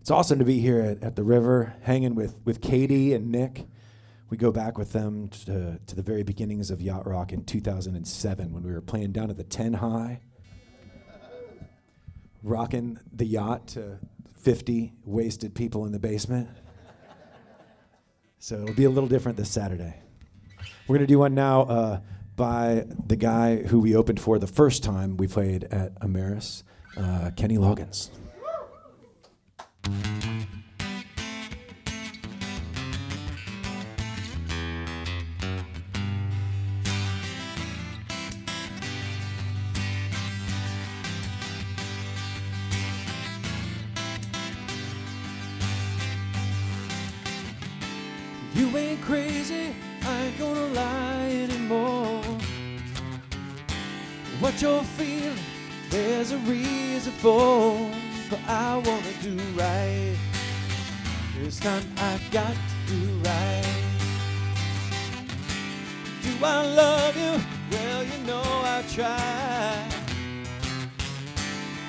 It's awesome to be here at the river, hanging with Katie and Nick. We go back with them to the very beginnings of Yacht Rock in 2007 when we were playing down at the 10 High, rocking the yacht to 50 wasted people in the basement. So it'll be a little different this Saturday. We're going to do one now by the guy who we opened for the first time we played at Ameris, Kenny Loggins. You ain't crazy, I ain't gonna lie anymore. What you're feeling, there's a reason for. But I wanna do right. This time I've got to do right. Do I love you? Well, you know I try.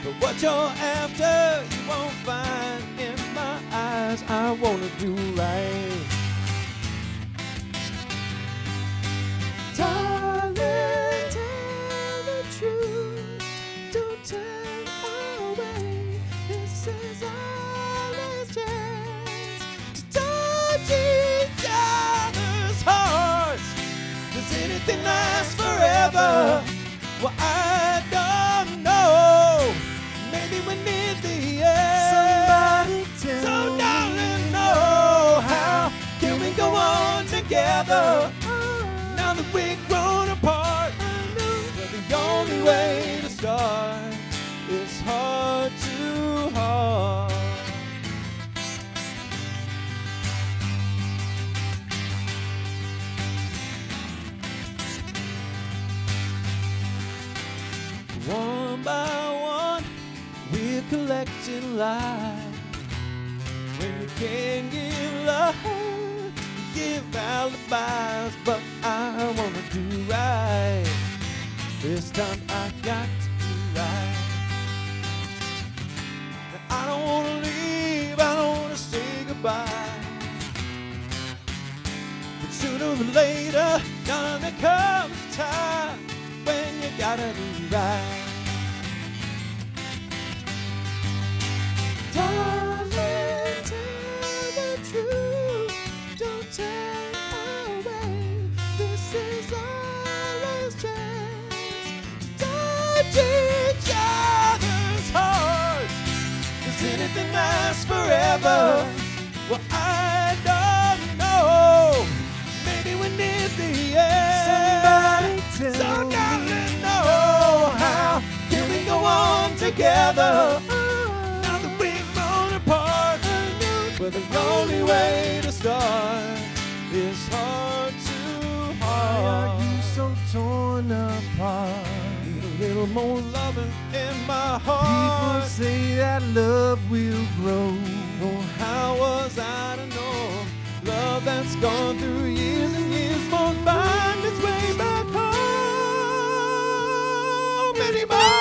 But what you're after, you won't find in my eyes. I wanna do right. Darling, tell the truth. Don't turn away. This is our last chance to touch each other's hearts. Does anything last forever? Well, I don't know. Maybe we need the end. Somebody tell so darling, know how can we go on together? Now that we've grown apart, well, the only way to start is heart to heart. One by one, we're collecting lies. When you can't give love, give alibis, but I wanna do right. This time I got to do right. I don't wanna leave, I don't wanna say goodbye. But sooner or later, there comes a time when you gotta do right. Darling, tell the truth. Don't turn away. This is our last chance to touch each other's hearts. Does anything last forever? Well, I don't know. Maybe we need the end. Somebody tell so darling, know how can we go on together? Now that we've grown apart, well, the only way to start is heart to heart. Why are you so torn apart? Need a little more loving in my heart. People say that love will grow. Oh, how was I to know? Love that's gone through years and years won't find its way back home anymore.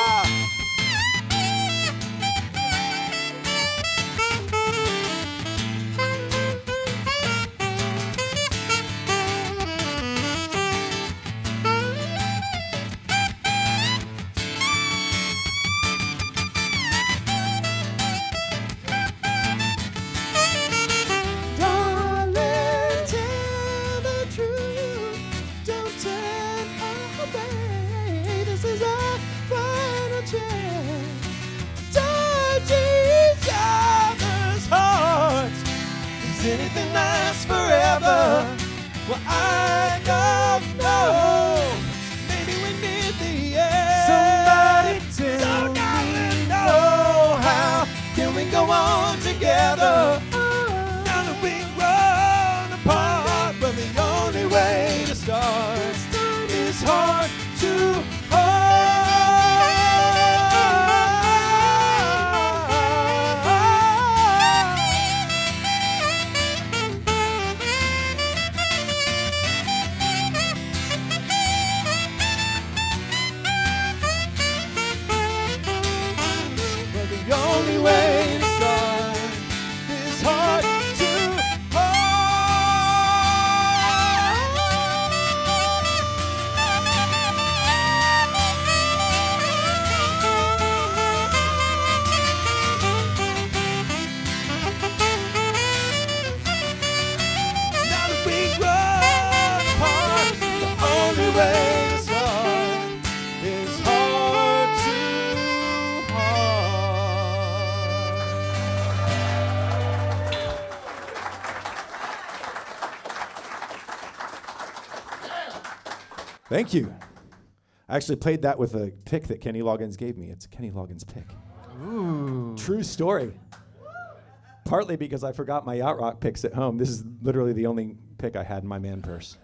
Anything lasts forever? Well, I don't know. Maybe we need the end. Somebody tell so darling, know how can we go on together? Now that we've grown apart, but the only way to start is heart to heart. Thank you. I actually played that with a pick that Kenny Loggins gave me. It's a Kenny Loggins pick. Ooh. True story. Partly because I forgot my Yacht Rock picks at home. This is literally the only pick I had in my man purse.